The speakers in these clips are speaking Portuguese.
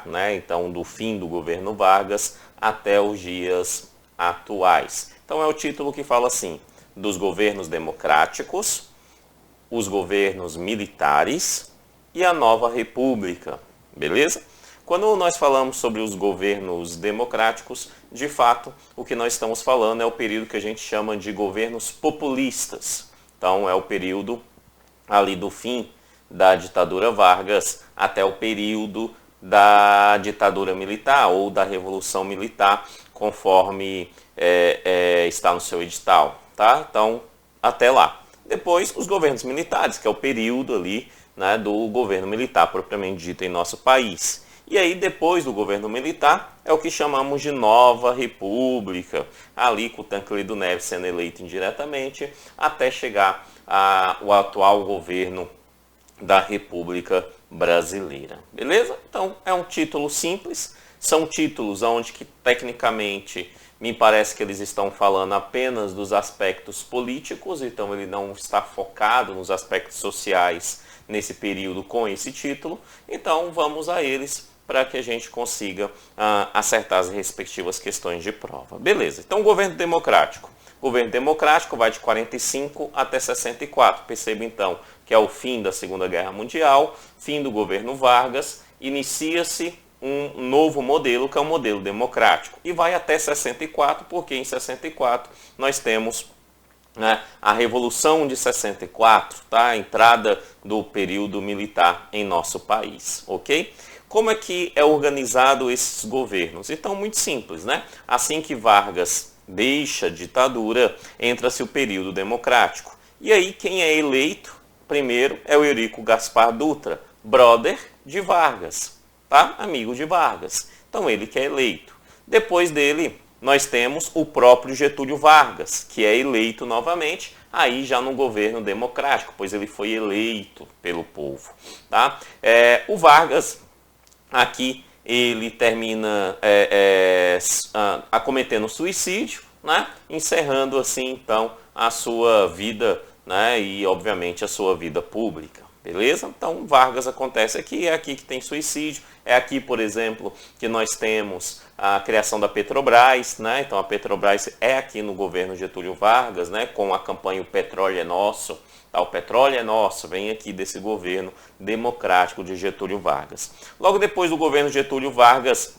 né, então do fim do governo Vargas até os dias atuais. Então é o título que fala assim, dos governos democráticos, os governos militares e a nova república, beleza? Quando nós falamos sobre os governos democráticos, de fato, o que nós estamos falando é o período que a gente chama de governos populistas. Então, é o período ali do fim da ditadura Vargas até o período da ditadura militar ou da Revolução Militar, conforme está no seu edital, tá? Então, até lá. Depois, os governos militares, que é o período ali, né, do governo militar propriamente dito em nosso país. E aí, depois do governo militar, é o que chamamos de nova república, ali com o Tancredo Neves sendo eleito indiretamente, até chegar ao atual governo da República Brasileira. Beleza? Então, é um título simples, são títulos onde que tecnicamente me parece que eles estão falando apenas dos aspectos políticos, então ele não está focado nos aspectos sociais nesse período com esse título. Então vamos a eles para que a gente consiga acertar as respectivas questões de prova. Beleza, então governo democrático. O governo democrático vai de 45 até 64. Perceba então que é o fim da Segunda Guerra Mundial, fim do governo Vargas, inicia-se um novo modelo, que é o modelo democrático. E vai até 64, porque em 64 nós temos, né, a Revolução de 64, tá? A entrada do período militar em nosso país, ok? Como é que é organizado esses governos? Então, muito simples, né? Assim que Vargas deixa a ditadura, entra-se o período democrático. E aí, quem é eleito primeiro é o Eurico Gaspar Dutra, brother de Vargas. Tá? Amigo de Vargas. Então ele que é eleito. Depois dele, nós temos o próprio Getúlio Vargas, que é eleito novamente, aí já no governo democrático, pois ele foi eleito pelo povo. Tá? O Vargas, aqui, ele termina acometendo suicídio, né? Encerrando assim, então, a sua vida, né? E, obviamente, a sua vida pública. Beleza? Então, Vargas acontece aqui, é aqui que tem suicídio, é aqui, por exemplo, que nós temos a criação da Petrobras, né? Então, a Petrobras é aqui no governo Getúlio Vargas, né? Com a campanha O Petróleo é Nosso, tá? O petróleo é nosso, vem aqui desse governo democrático de Getúlio Vargas. Logo depois do governo Getúlio Vargas,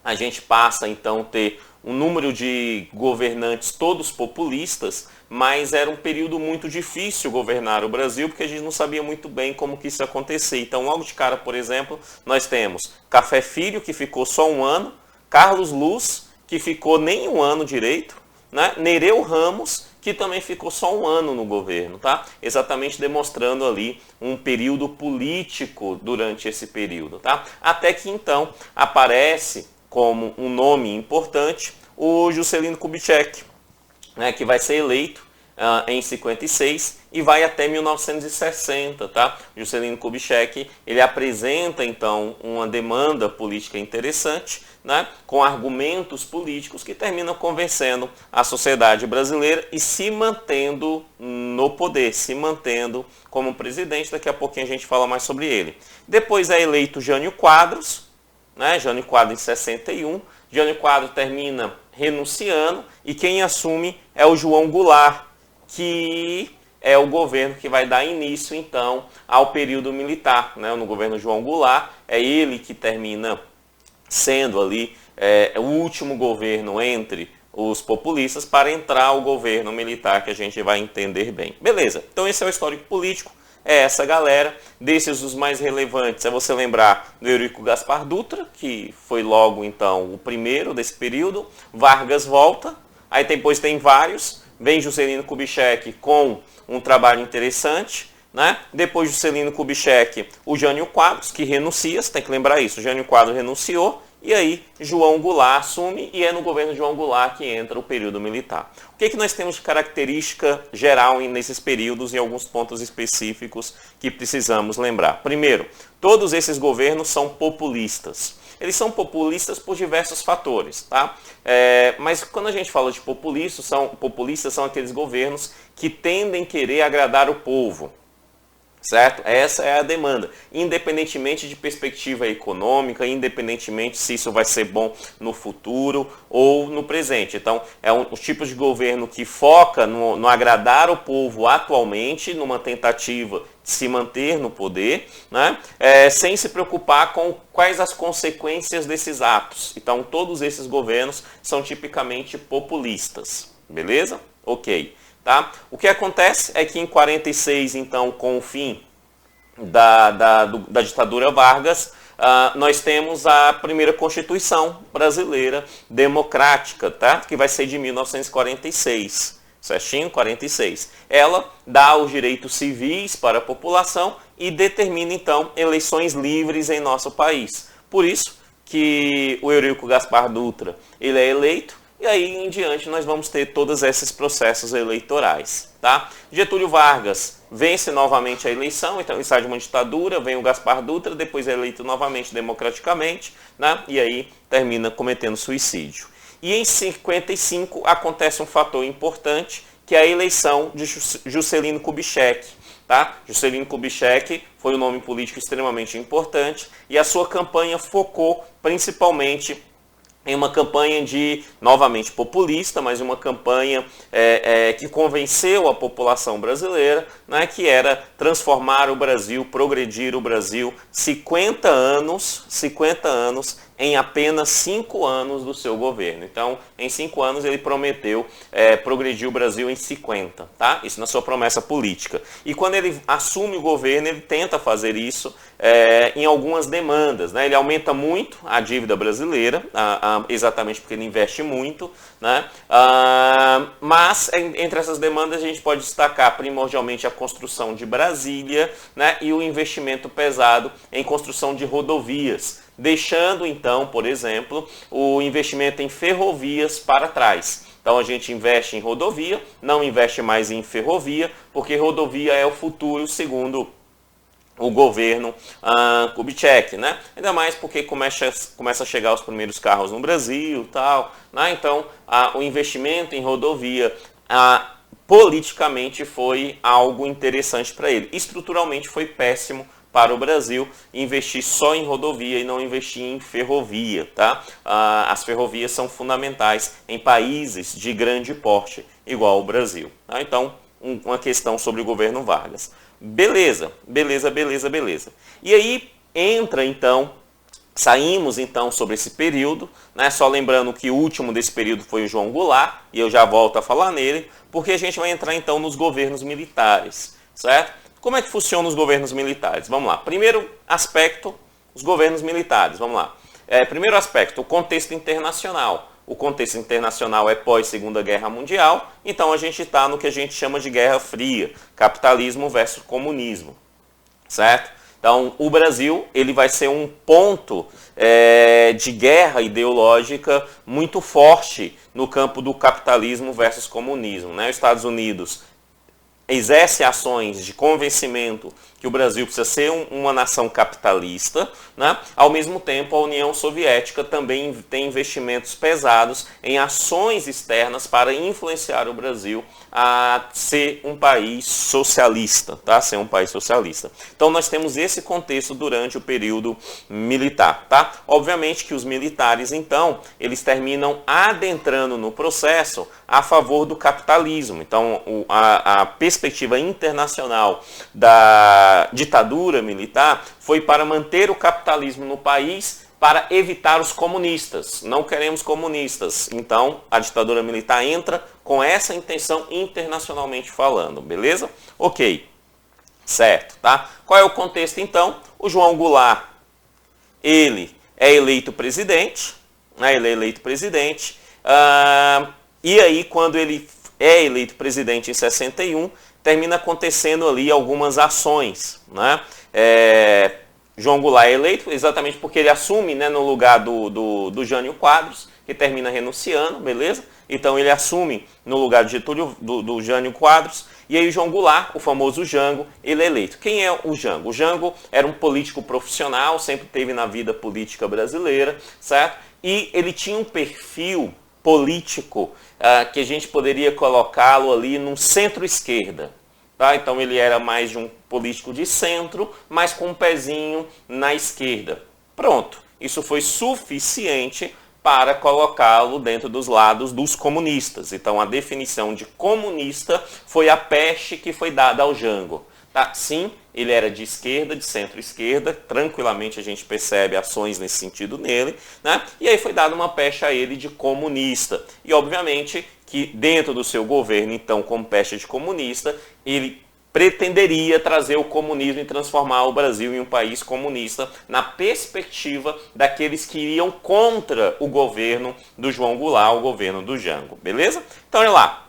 a gente passa, então, a ter um número de governantes todos populistas, mas era um período muito difícil governar o Brasil, porque a gente não sabia muito bem como que isso ia acontecer. Então, logo de cara, por exemplo, nós temos Café Filho, que ficou só um ano, Carlos Luz, que ficou nem um ano direito, né? Nereu Ramos, que também ficou só um ano no governo, tá? Exatamente demonstrando ali um período político durante esse período, tá? Até que então aparece como um nome importante o Juscelino Kubitschek, né, que vai ser eleito em 56 e vai até 1960, tá? Juscelino Kubitschek, ele apresenta então uma demanda política interessante, né, com argumentos políticos que terminam convencendo a sociedade brasileira e se mantendo no poder, se mantendo como presidente. Daqui a pouquinho a gente fala mais sobre ele. Depois é eleito Jânio Quadros, né? Jânio Quadros em 61, Jânio Quadros termina renunciando e quem assume é o João Goulart, que é o governo que vai dar início então ao período militar, né? No governo João Goulart, é ele que termina sendo ali o último governo entre os populistas para entrar o governo militar, que a gente vai entender bem. Beleza, então esse é o histórico político. É essa galera, desses os mais relevantes, é você lembrar do Eurico Gaspar Dutra, que foi logo então o primeiro desse período, Vargas volta, aí depois tem vários, vem Juscelino Kubitschek com um trabalho interessante, né? Depois Juscelino Kubitschek, o Jânio Quadros, que renuncia, você tem que lembrar isso, o Jânio Quadros renunciou, e aí João Goulart assume e é no governo João Goulart que entra o período militar. O que nós temos de característica geral nesses períodos e alguns pontos específicos que precisamos lembrar? Primeiro, todos esses governos são populistas. Eles são populistas por diversos fatores, tá? Mas quando a gente fala de populistas são aqueles governos que tendem a querer agradar o povo. Certo? Essa é a demanda, independentemente de perspectiva econômica, independentemente se isso vai ser bom no futuro ou no presente. Então, é um tipo de governo que foca no agradar o povo atualmente, numa tentativa de se manter no poder, né? Sem se preocupar com quais as consequências desses atos. Então, todos esses governos são tipicamente populistas, beleza? Ok. Tá? O que acontece é que em 46, então, com o fim da ditadura Vargas, nós temos a primeira Constituição brasileira democrática, tá? Que vai ser de 1946, certinho? 46. Ela dá os direitos civis para a população e determina, então, eleições livres em nosso país. Por isso que o Eurico Gaspar Dutra ele é eleito. E aí em diante nós vamos ter todos esses processos eleitorais. Tá? Getúlio Vargas vence novamente a eleição, então ele sai de uma ditadura, vem o Gaspar Dutra, depois é eleito novamente democraticamente, né? E aí termina cometendo suicídio. E em 55 acontece um fator importante, que é a eleição de Juscelino Kubitschek. Tá? Juscelino Kubitschek foi um nome político extremamente importante e a sua campanha focou principalmente em uma campanha novamente populista, mas uma campanha que convenceu a população brasileira, né, que era transformar o Brasil, progredir o Brasil 50 anos em apenas 5 anos do seu governo. Então, em 5 anos ele prometeu progredir o Brasil em 50, tá? Isso na sua promessa política. E quando ele assume o governo, ele tenta fazer isso em algumas demandas, né? Ele aumenta muito a dívida brasileira, exatamente porque ele investe muito, né? Mas entre essas demandas a gente pode destacar primordialmente a construção de Brasília, né? E o investimento pesado em construção de rodovias, deixando então, por exemplo, o investimento em ferrovias para trás. Então a gente investe em rodovia, não investe mais em ferrovia, porque rodovia é o futuro, segundo o governo Kubitschek, né? Ainda mais porque começa a chegar os primeiros carros no Brasil e tal, né? Então o investimento em rodovia politicamente foi algo interessante para ele. Estruturalmente foi péssimo para o Brasil investir só em rodovia e não investir em ferrovia, tá? As ferrovias são fundamentais em países de grande porte, igual o Brasil. Tá? Então, uma questão sobre o governo Vargas. Beleza. E aí entra então, saímos então sobre esse período, né? Só lembrando que o último desse período foi o João Goulart, e eu já volto a falar nele, porque a gente vai entrar então nos governos militares, certo? Como é que funcionam os governos militares? Vamos lá. Primeiro aspecto, os governos militares. Vamos lá. Primeiro aspecto, o contexto internacional. O contexto internacional é pós-Segunda Guerra Mundial, então a gente está no que a gente chama de Guerra Fria, capitalismo versus comunismo, certo? Então, o Brasil ele vai ser um ponto de guerra ideológica muito forte no campo do capitalismo versus comunismo, né? Os Estados Unidos exerce ações de convencimento que o Brasil precisa ser uma nação capitalista, né? Ao mesmo tempo a União Soviética também tem investimentos pesados em ações externas para influenciar o Brasil a ser um país socialista, tá? Ser um país socialista. Então nós temos esse contexto durante o período militar, tá? Obviamente que os militares, então, eles terminam adentrando no processo a favor do capitalismo. Então a perspectiva internacional da ditadura militar foi para manter o capitalismo no país, para evitar os comunistas. Não queremos comunistas. Então, a ditadura militar entra com essa intenção internacionalmente falando, beleza? Ok, certo, tá? Qual é o contexto, então? O João Goulart, ele é eleito presidente, né? Ele é eleito presidente, e aí, quando ele é eleito presidente em 61, termina acontecendo ali algumas ações, né? João Goulart é eleito exatamente porque ele assume, né, no lugar do Jânio Quadros, que termina renunciando, beleza? Então ele assume no lugar do Jânio Quadros, e aí o João Goulart, o famoso Jango, ele é eleito. Quem é o Jango? O Jango era um político profissional, sempre teve na vida política brasileira, certo? E ele tinha um perfil político que a gente poderia colocá-lo ali num centro-esquerda, tá? Então ele era mais de um político de centro, mas com um pezinho na esquerda. Pronto, isso foi suficiente para colocá-lo dentro dos lados dos comunistas. Então a definição de comunista foi a peste que foi dada ao Jango. Tá? Sim, ele era de esquerda, de centro-esquerda, tranquilamente a gente percebe ações nesse sentido nele, né? E aí foi dada uma peste a ele de comunista. E obviamente que dentro do seu governo, então, como peste de comunista, ele pretenderia trazer o comunismo e transformar o Brasil em um país comunista na perspectiva daqueles que iriam contra o governo do João Goulart, o governo do Jango, beleza? Então, olha lá,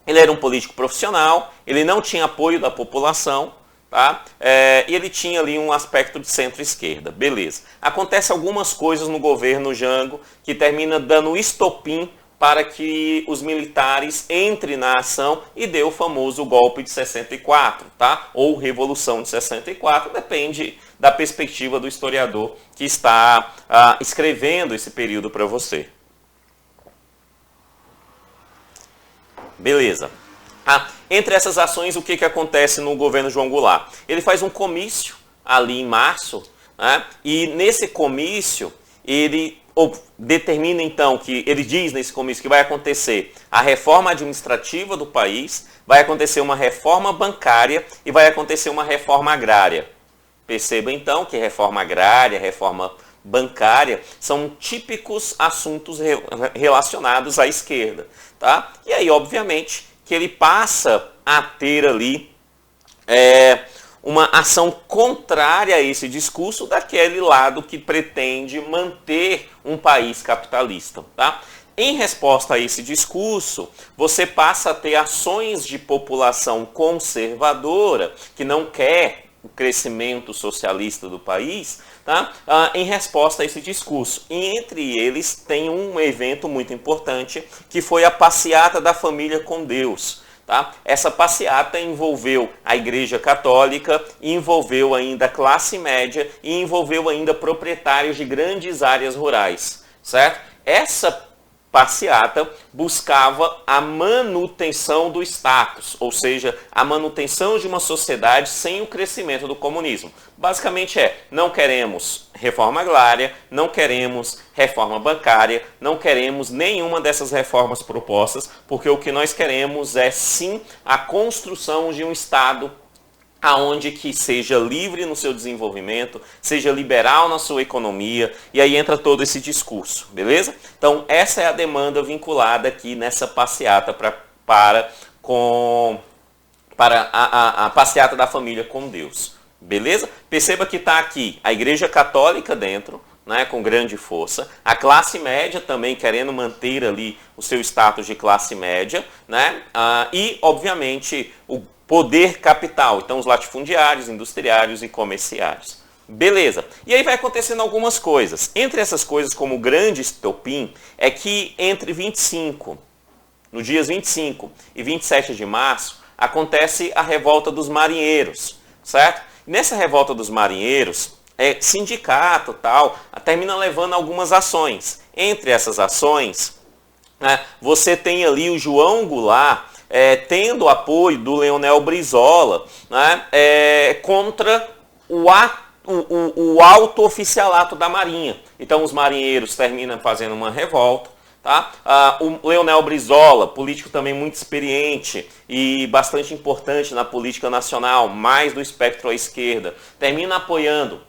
ele era um político profissional, ele não tinha apoio da população, tá? E ele tinha ali um aspecto de centro-esquerda, beleza. Acontece algumas coisas no governo Jango que termina dando estopim para que os militares entrem na ação e dê o famoso golpe de 64, tá? Ou Revolução de 64, depende da perspectiva do historiador que está escrevendo esse período para você. Beleza. Entre essas ações, o que acontece no governo João Goulart? Ele faz um comício ali em março, né? E nesse comício ele determina então que, ele diz nesse comício que vai acontecer a reforma administrativa do país, vai acontecer uma reforma bancária e vai acontecer uma reforma agrária. Perceba então que reforma agrária, reforma bancária são típicos assuntos relacionados à esquerda, tá? E aí, obviamente, que ele passa a ter ali uma ação contrária a esse discurso daquele lado que pretende manter um país capitalista, tá? Em resposta a esse discurso, você passa a ter ações de população conservadora que não quer o crescimento socialista do país, tá? Em resposta a esse discurso. E entre eles tem um evento muito importante que foi a passeata da família com Deus. Tá? Essa passeata envolveu a Igreja Católica, envolveu ainda a classe média e envolveu ainda proprietários de grandes áreas rurais, certo? Essa passeata buscava a manutenção do status, ou seja, a manutenção de uma sociedade sem o crescimento do comunismo. Basicamente não queremos reforma agrária, não queremos reforma bancária, não queremos nenhuma dessas reformas propostas, porque o que nós queremos é sim a construção de um Estado aonde que seja livre no seu desenvolvimento, seja liberal na sua economia, e aí entra todo esse discurso, beleza? Então essa é a demanda vinculada aqui nessa passeata para a passeata da família com Deus, beleza? Perceba que está aqui a Igreja Católica dentro, né, com grande força, a classe média também querendo manter ali o seu status de classe média, né, e obviamente o poder capital, então os latifundiários, industriários e comerciários. Beleza. E aí vai acontecendo algumas coisas. Entre essas coisas, como o grande estopim, é que no dias 25 e 27 de março, acontece a revolta dos marinheiros, certo? Nessa revolta dos marinheiros, sindicato tal, termina levando algumas ações. Entre essas ações, né, você tem ali o João Goulart, tendo o apoio do Leonel Brizola, né, contra o alto oficialato da Marinha. Então os marinheiros terminam fazendo uma revolta. Tá? O Leonel Brizola, político também muito experiente e bastante importante na política nacional, mais do espectro à esquerda, termina apoiando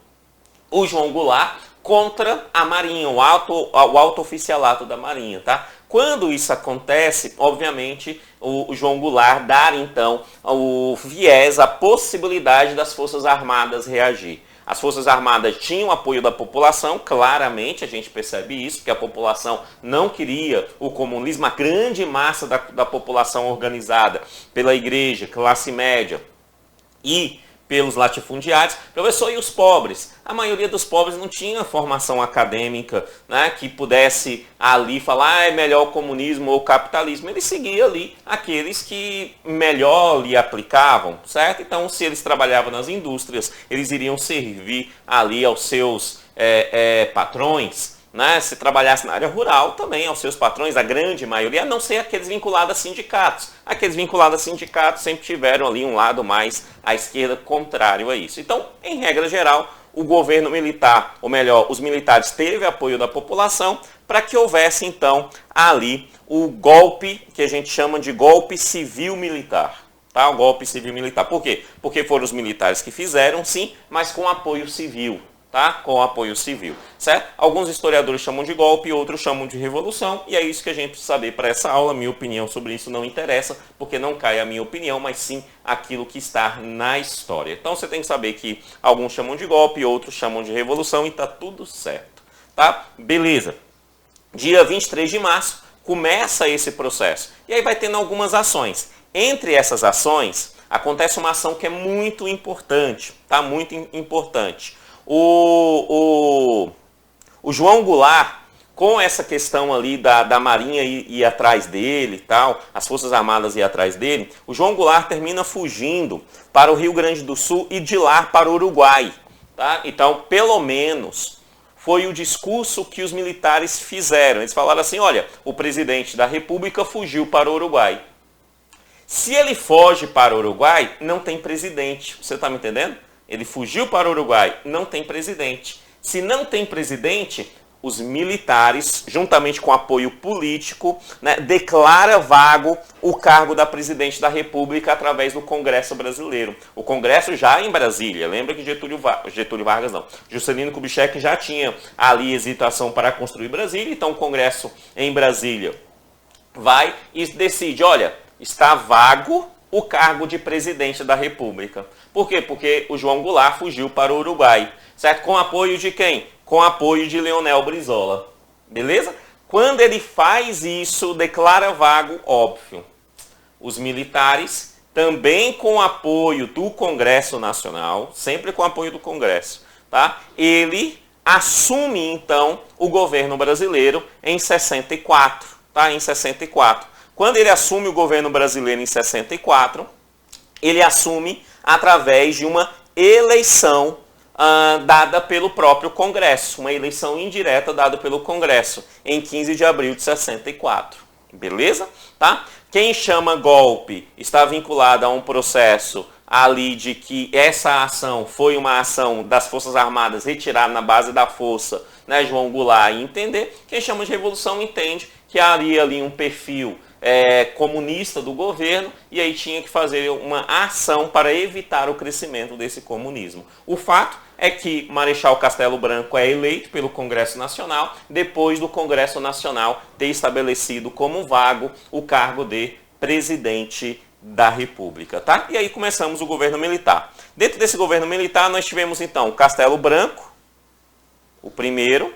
o João Goulart contra a Marinha, o alto oficialato da Marinha. Tá? Quando isso acontece, obviamente, o João Goulart dá, então, o viés, a possibilidade das Forças Armadas reagir. As Forças Armadas tinham apoio da população, claramente a gente percebe isso, porque a população não queria o comunismo, a grande massa da população organizada pela igreja, classe média e pelos latifundiários. Professor, e os pobres? A maioria dos pobres não tinha formação acadêmica, né, que pudesse ali falar é melhor o comunismo ou o capitalismo. Ele seguia ali aqueles que melhor lhe aplicavam, certo? Então, se eles trabalhavam nas indústrias, eles iriam servir ali aos seus patrões, né, se trabalhasse na área rural, também aos seus patrões, a grande maioria, a não ser aqueles vinculados a sindicatos. Aqueles vinculados a sindicatos sempre tiveram ali um lado mais à esquerda contrário a isso. Então, em regra geral, o governo militar, ou melhor, os militares teve apoio da população para que houvesse então ali o golpe que a gente chama de golpe civil-militar. Tá? O golpe civil-militar. Por quê? Porque foram os militares que fizeram, sim, mas com apoio civil. Tá? Com apoio civil, certo? Alguns historiadores chamam de golpe, outros chamam de revolução, e é isso que a gente precisa saber para essa aula. Minha opinião sobre isso não interessa, porque não cai a minha opinião, mas sim aquilo que está na história. Então você tem que saber que alguns chamam de golpe, outros chamam de revolução, e tá tudo certo, tá? Beleza. Dia 23 de março começa esse processo, e aí vai tendo algumas ações. Entre essas ações, acontece uma ação que é muito importante, tá? Muito importante. O João Goulart, com essa questão ali da Marinha ir atrás dele e tal, as Forças Armadas ir atrás dele, o João Goulart termina fugindo para o Rio Grande do Sul e de lá para o Uruguai. Tá? Então, pelo menos, foi o discurso que os militares fizeram. Eles falaram assim, olha, o presidente da República fugiu para o Uruguai. Se ele foge para o Uruguai, não tem presidente. Você está me entendendo? Ele fugiu para o Uruguai, não tem presidente. Se não tem presidente, os militares, juntamente com apoio político, né, declara vago o cargo da presidente da República através do Congresso brasileiro. O Congresso já em Brasília. Lembra que Juscelino Kubitschek já tinha ali hesitação para construir Brasília. Então o Congresso em Brasília vai e decide, olha, está vago o cargo de presidente da República. Por quê? Porque o João Goulart fugiu para o Uruguai, certo? Com apoio de quem? Com apoio de Leonel Brizola. Beleza? Quando ele faz isso, declara vago, óbvio. Os militares, também com apoio do Congresso Nacional, sempre com apoio do Congresso, tá? Ele assume, então, o governo brasileiro em 64, tá? Em 64. Quando ele assume o governo brasileiro em 64, ele assume através de uma eleição dada pelo próprio Congresso, uma eleição indireta dada pelo Congresso, em 15 de abril de 64. Beleza? Tá? Quem chama golpe está vinculado a um processo ali de que essa ação foi uma ação das Forças Armadas retirada na base da força, né, João Goulart, e entender. Quem chama de revolução entende que havia ali um perfil comunista do governo, e aí tinha que fazer uma ação para evitar o crescimento desse comunismo. O fato é que Marechal Castelo Branco é eleito pelo Congresso Nacional, depois do Congresso Nacional ter estabelecido como vago o cargo de presidente da República. Tá? E aí começamos o governo militar. Dentro desse governo militar nós tivemos então o Castelo Branco, o primeiro,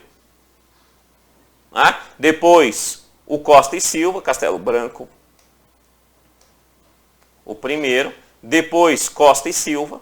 depois o Costa e Silva, Castelo Branco, o primeiro, depois Costa e Silva.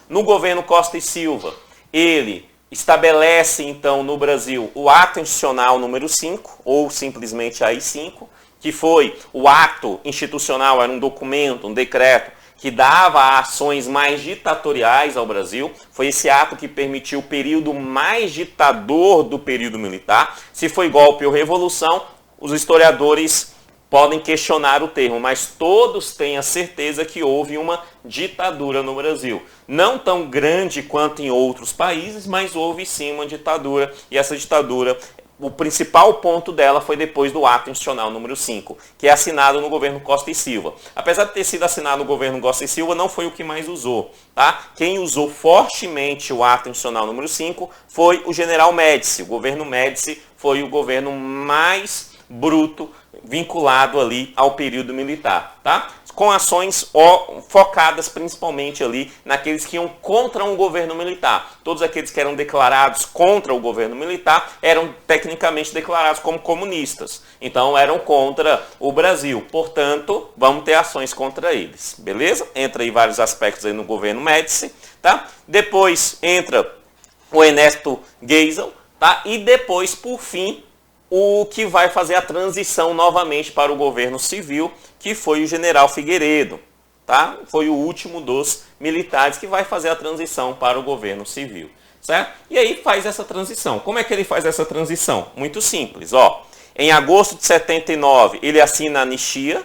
No governo Costa e Silva, ele estabelece então no Brasil o Ato Institucional número 5, ou simplesmente AI-5, que foi o ato institucional, era um documento, um decreto, que dava ações mais ditatoriais ao Brasil. Foi esse ato que permitiu o período mais ditador do período militar. Se foi golpe ou revolução, os historiadores podem questionar o termo, mas todos têm a certeza que houve uma ditadura no Brasil. Não tão grande quanto em outros países, mas houve sim uma ditadura, e essa ditadura, o principal ponto dela foi depois do Ato Institucional número 5, que é assinado no governo Costa e Silva. Apesar de ter sido assinado no governo Costa e Silva, não foi o que mais usou. Tá? Quem usou fortemente o Ato Institucional número 5 foi o general Médici. O governo Médici foi o governo mais bruto vinculado ali ao período militar, tá? Com ações focadas principalmente ali naqueles que iam contra um governo militar. Todos aqueles que eram declarados contra o governo militar eram tecnicamente declarados como comunistas. Então eram contra o Brasil. Portanto, vamos ter ações contra eles. Beleza? Entra aí vários aspectos aí no governo Médici, tá? Depois entra o Ernesto Geisel, tá? E depois, por fim, o que vai fazer a transição novamente para o governo civil, que foi o general Figueiredo. Tá? Foi o último dos militares que vai fazer a transição para o governo civil. certo? E aí faz essa transição. Como é que ele faz essa transição? Muito simples, ó. Em agosto de 79, ele assina a anistia.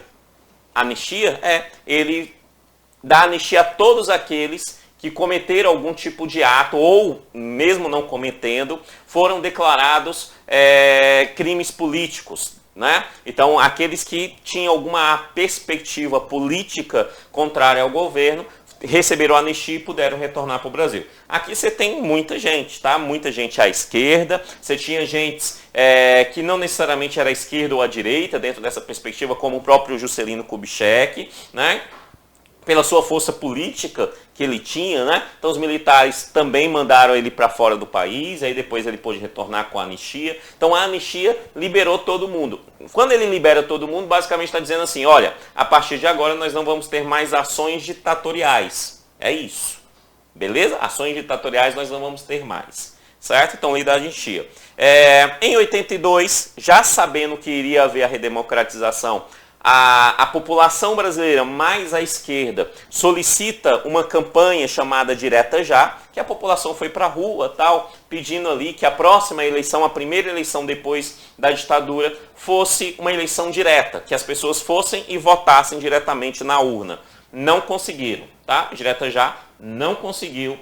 Anistia ele dá anistia a todos aqueles que cometeram algum tipo de ato, ou mesmo não cometendo, foram declarados crimes políticos. Né? Então, aqueles que tinham alguma perspectiva política contrária ao governo, receberam anistia e puderam retornar para o Brasil. Aqui você tem muita gente, tá? Muita gente à esquerda, você tinha gente que não necessariamente era à esquerda ou à direita, dentro dessa perspectiva, como o próprio Juscelino Kubitschek, né? Pela sua força política que ele tinha, né? Então os militares também mandaram ele para fora do país, aí depois ele pôde retornar com a anistia. Então a anistia liberou todo mundo. Quando ele libera todo mundo, basicamente está dizendo assim, olha, a partir de agora nós não vamos ter mais ações ditatoriais. É isso. Beleza? Ações ditatoriais nós não vamos ter mais. Certo? Então lei da anistia. Em 82, já sabendo que iria haver a redemocratização, a população brasileira mais à esquerda solicita uma campanha chamada Direta Já, que a população foi para a rua, tal, pedindo ali que a próxima eleição, a primeira eleição depois da ditadura, fosse uma eleição direta, que as pessoas fossem e votassem diretamente na urna. Não conseguiram, tá? Direta Já não conseguiu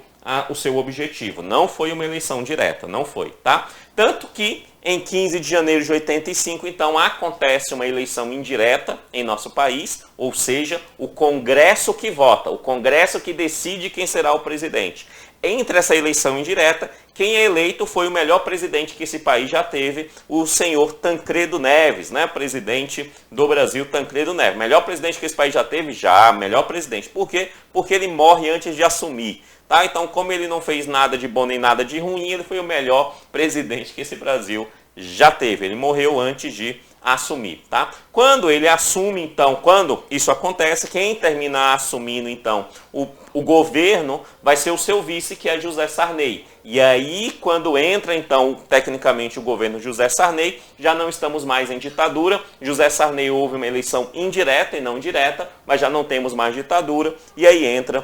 o seu objetivo. Não foi uma eleição direta, não foi, tá? Tanto que em 15 de janeiro de 85, então, acontece uma eleição indireta em nosso país, ou seja, o Congresso que vota, o Congresso que decide quem será o presidente. Entre essa eleição indireta, quem é eleito foi o melhor presidente que esse país já teve, o senhor Tancredo Neves, né? Presidente do Brasil, Tancredo Neves. Melhor presidente que esse país já teve? Já, melhor presidente. Por quê? Porque ele morre antes de assumir. Tá? Então, como ele não fez nada de bom nem nada de ruim, ele foi o melhor presidente que esse Brasil já teve. Ele morreu antes de assumir. Tá? Quando ele assume, então, quando isso acontece, quem termina assumindo, então, o governo vai ser o seu vice, que é José Sarney. E aí, quando entra, então, tecnicamente, o governo José Sarney, já não estamos mais em ditadura. José Sarney houve uma eleição indireta e não direta, mas já não temos mais ditadura. E aí entra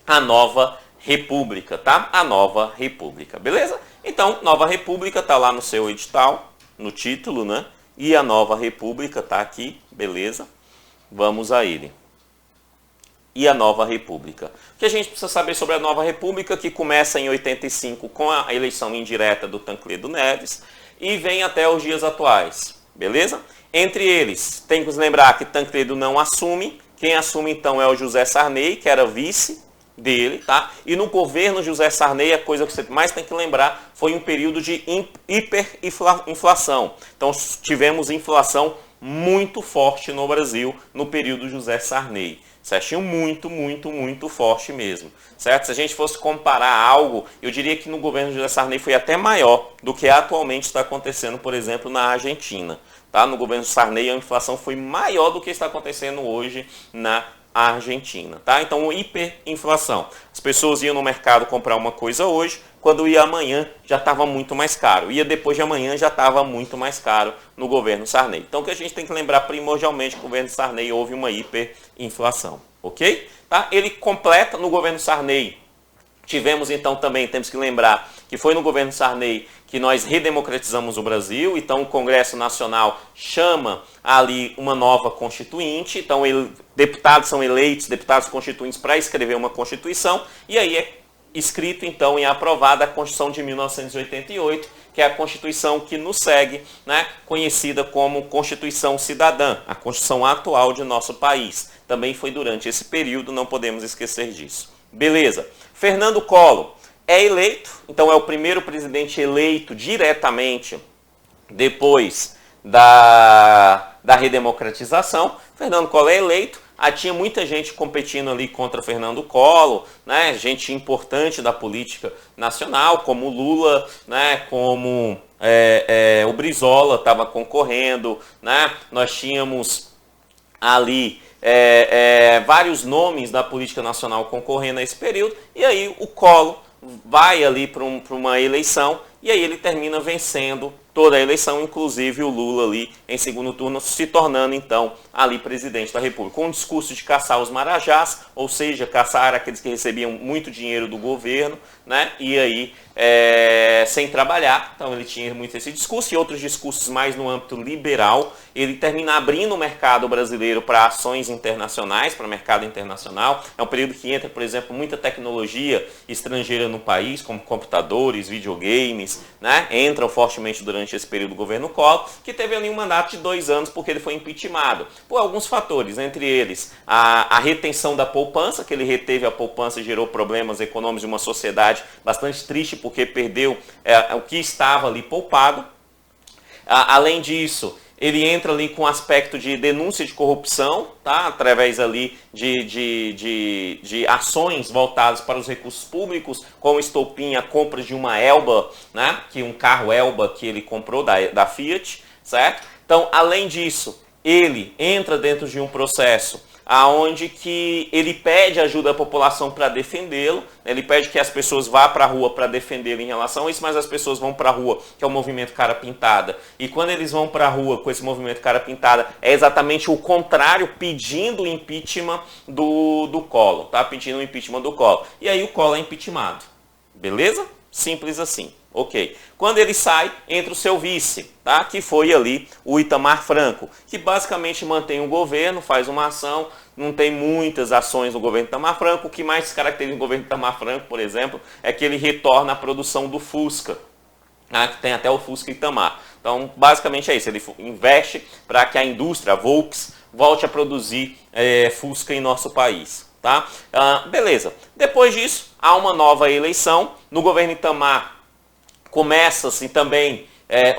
a nova República, tá? A nova República, beleza? Então, nova República tá lá no seu edital, no título, né? E a nova República tá aqui, beleza? Vamos a ele. E a nova República. O que a gente precisa saber sobre a nova República, que começa em 85 com a eleição indireta do Tancredo Neves e vem até os dias atuais, beleza? Entre eles, tem que nos lembrar que Tancredo não assume. Quem assume, então, é o José Sarney, que era vice dele, tá? E no governo José Sarney, a coisa que você mais tem que lembrar foi um período de hiperinflação. Então tivemos inflação muito forte no Brasil no período José Sarney. Certinho? Muito forte mesmo. Certo? Se a gente fosse comparar algo, eu diria que no governo José Sarney foi até maior do que atualmente está acontecendo, por exemplo, na Argentina. Tá? No governo Sarney a inflação foi maior do que está acontecendo hoje na Argentina, tá? Então, hiperinflação. As pessoas iam no mercado comprar uma coisa hoje, quando ia amanhã já estava muito mais caro. Ia depois de amanhã já estava muito mais caro no governo Sarney. Então, o que a gente tem que lembrar primordialmente que no governo Sarney houve uma hiperinflação, ok? Tá? Ele completa no governo Sarney. Tivemos então também, temos que lembrar que foi no governo Sarney que nós redemocratizamos o Brasil, então o Congresso Nacional chama ali uma nova constituinte, então deputados são eleitos, deputados constituintes para escrever uma constituição, e aí é escrito então e aprovada a Constituição de 1988, que é a Constituição que nos segue, né, conhecida como Constituição Cidadã, a Constituição atual de nosso país. Também foi durante esse período, não podemos esquecer disso. Beleza. Fernando Collor é eleito, então é o primeiro presidente eleito diretamente depois da redemocratização. Fernando Collor é eleito, tinha muita gente competindo ali contra Fernando Collor, né? Gente importante da política nacional, como Lula, né? Como o Brizola estava concorrendo, né? Nós tínhamos ali vários nomes da política nacional concorrendo a esse período, e aí o Collor vai ali para uma eleição, e aí ele termina vencendo toda a eleição, inclusive o Lula ali em segundo turno, se tornando então ali presidente da República, com um discurso de caçar os marajás, ou seja, caçar aqueles que recebiam muito dinheiro do governo, né? E aí sem trabalhar. Então ele tinha muito esse discurso e outros discursos mais no âmbito liberal. Ele termina abrindo o mercado brasileiro para ações internacionais, para o mercado internacional. É um período que entra, por exemplo, muita tecnologia estrangeira no país, como computadores, videogames, né? Entram fortemente durante esse período do governo Collor, que teve ali um mandato de 2 anos porque ele foi impeachmentado por alguns fatores, entre eles a retenção da poupança, que ele reteve a poupança e gerou problemas econômicos de uma sociedade bastante triste porque perdeu o que estava ali poupado. Além disso, ele entra ali com um aspecto de denúncia de corrupção, tá? Através ali de ações voltadas para os recursos públicos, como estopim a compra de uma Elba, né? Um carro Elba que ele comprou da Fiat, certo? Então, além disso, ele entra dentro de um processo aonde que ele pede ajuda à população para defendê-lo, ele pede que as pessoas vá para a rua para defendê-lo em relação a isso, mas as pessoas vão para a rua, que é o movimento Cara Pintada, e quando eles vão para a rua com esse movimento Cara Pintada, é exatamente o contrário, pedindo o impeachment do Collor, tá? Pedindo o impeachment do Collor. E aí o Collor é impeachmentado, beleza? Simples assim. Ok. Quando ele sai, entra o seu vice, tá? Que foi ali o Itamar Franco, que basicamente mantém o governo, faz uma ação, não tem muitas ações no governo Itamar Franco. O que mais se caracteriza no governo Itamar Franco, por exemplo, é que ele retorna à produção do Fusca, né? Que tem até o Fusca Itamar. Então, basicamente é isso, ele investe para que a indústria, a Volks, volte a produzir Fusca em nosso país. Tá? Beleza. Depois disso, há uma nova eleição. No governo Itamar, começa-se também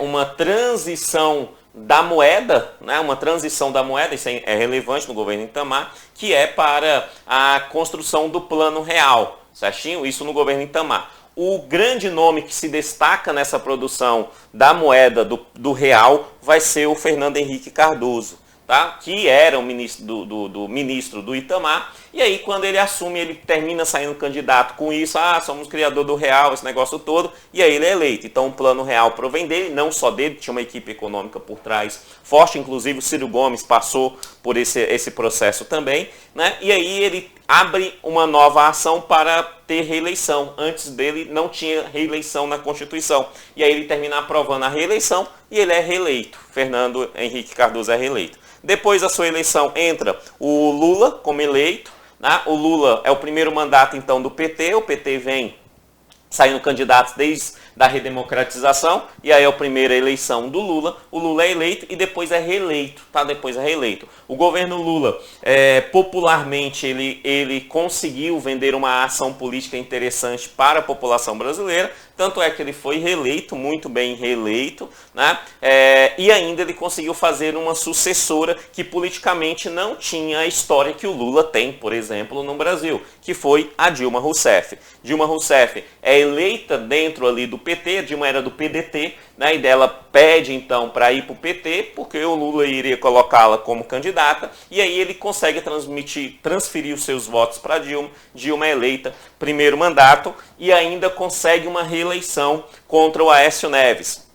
uma transição da moeda, né? Uma transição da moeda, isso é relevante no governo Itamar, que é para a construção do Plano Real, certinho? Isso no governo Itamar. O grande nome que se destaca nessa produção da moeda do real vai ser o Fernando Henrique Cardoso, tá? Que era o ministro ministro do Itamar, e aí quando ele assume, ele termina saindo candidato com isso, somos criador do real, esse negócio todo, e aí ele é eleito. Então o Plano Real provém dele, não só dele, tinha uma equipe econômica por trás forte, inclusive o Ciro Gomes passou por esse processo também, né? E aí ele abre uma nova ação para ter reeleição. Antes dele não tinha reeleição na Constituição, e aí ele termina aprovando a reeleição e ele é reeleito. Fernando Henrique Cardoso é reeleito. Depois da sua eleição entra o Lula como eleito, né? O Lula é o primeiro mandato então do PT, o PT vem saindo candidatos desde da redemocratização, e aí é a primeira eleição do Lula, o Lula é eleito e depois é reeleito, tá? Depois é reeleito. O governo Lula, popularmente, ele conseguiu vender uma ação política interessante para a população brasileira, tanto é que ele foi reeleito, muito bem reeleito, né? E ainda ele conseguiu fazer uma sucessora que politicamente não tinha a história que o Lula tem, por exemplo, no Brasil, que foi a Dilma Rousseff. Dilma Rousseff é eleita dentro ali do PT, a Dilma era do PDT, né, e dela pede então para ir para o PT, porque o Lula iria colocá-la como candidata, e aí ele consegue transferir os seus votos para Dilma. Dilma é eleita, primeiro mandato, e ainda consegue uma reeleição contra o Aécio Neves.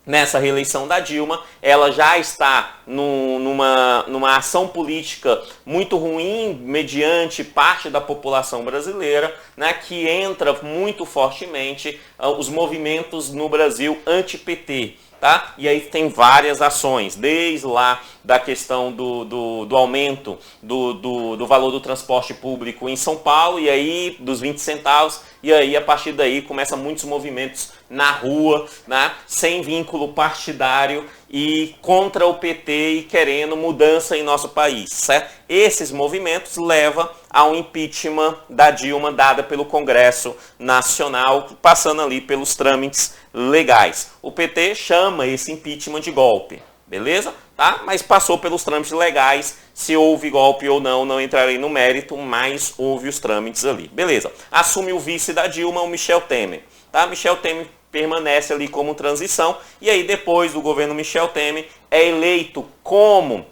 Nessa reeleição da Dilma, ela já está numa ação política muito ruim, mediante parte da população brasileira, né, que entra muito fortemente os movimentos no Brasil anti-PT. Tá? E aí tem várias ações, desde lá da questão do aumento do valor do transporte público em São Paulo, e aí dos 20 centavos, e aí a partir daí começam muitos movimentos na rua, né? Sem vínculo partidário e contra o PT e querendo mudança em nosso país, certo? Esses movimentos levam a um impeachment da Dilma dada pelo Congresso Nacional, passando ali pelos trâmites legais. O PT chama esse impeachment de golpe, beleza? Tá? Mas passou pelos trâmites legais, se houve golpe ou não, não entrarei no mérito, mas houve os trâmites ali. Beleza. Assume o vice da Dilma, o Michel Temer. Tá? Michel Temer permanece ali como transição, e aí depois do governo Michel Temer é eleito como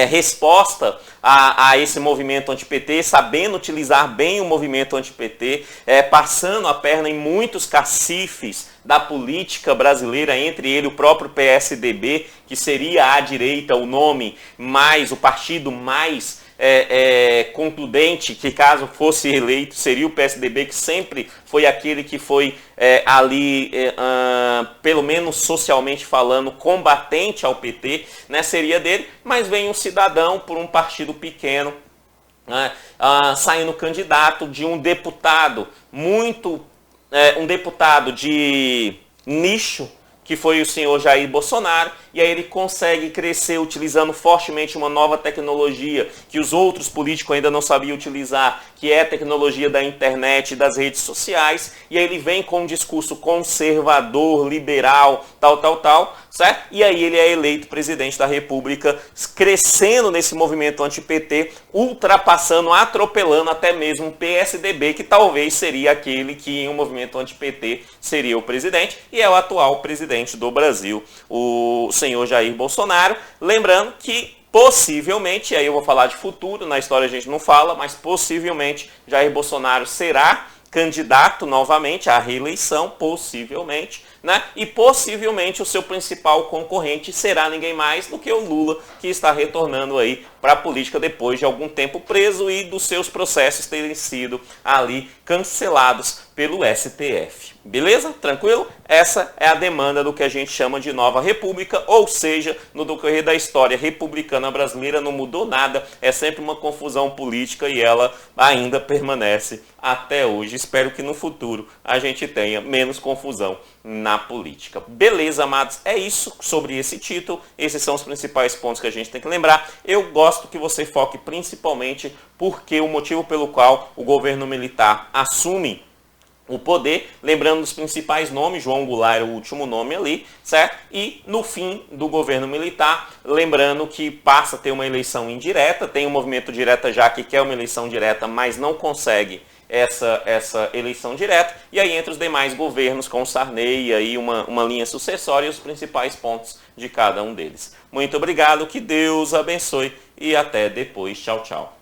resposta a esse movimento anti-PT, sabendo utilizar bem o movimento anti-PT, passando a perna em muitos cacifes da política brasileira, entre ele o próprio PSDB, que seria à direita o nome mais, o partido mais contundente que, caso fosse eleito, seria o PSDB, que sempre foi aquele que foi ali, pelo menos socialmente falando, combatente ao PT, né, seria dele, mas vem um cidadão por um partido pequeno, saindo candidato de um deputado um deputado de nicho, que foi o senhor Jair Bolsonaro, e aí ele consegue crescer utilizando fortemente uma nova tecnologia que os outros políticos ainda não sabiam utilizar, que é a tecnologia da internet e das redes sociais, e aí ele vem com um discurso conservador, liberal, tal, certo? E aí ele é eleito presidente da República, crescendo nesse movimento anti-PT, ultrapassando, atropelando até mesmo o PSDB, que talvez seria aquele que em um movimento anti-PT seria o presidente, e é o atual presidente do Brasil, o senhor Jair Bolsonaro. Lembrando que possivelmente, aí eu vou falar de futuro, na história a gente não fala, mas possivelmente Jair Bolsonaro será candidato novamente à reeleição, possivelmente, né? E possivelmente o seu principal concorrente será ninguém mais do que o Lula, que está retornando aí para a política depois de algum tempo preso e dos seus processos terem sido ali cancelados pelo STF. Beleza? Tranquilo? Essa é a demanda do que a gente chama de nova república, ou seja, no decorrer da história republicana brasileira não mudou nada, é sempre uma confusão política e ela ainda permanece até hoje. Espero que no futuro a gente tenha menos confusão na política. Beleza, amados? É isso sobre esse título. Esses são os principais pontos que a gente tem que lembrar. Eu gosto que você foque principalmente porque o motivo pelo qual o governo militar assume o poder, lembrando dos principais nomes, João Goulart é o último nome ali, certo? E no fim do governo militar, lembrando que passa a ter uma eleição indireta, tem um movimento direta já que quer uma eleição direta, mas não consegue essa eleição direta, e aí entre os demais governos com o Sarney e aí uma linha sucessória e os principais pontos de cada um deles. Muito obrigado, que Deus abençoe e até depois. Tchau, tchau.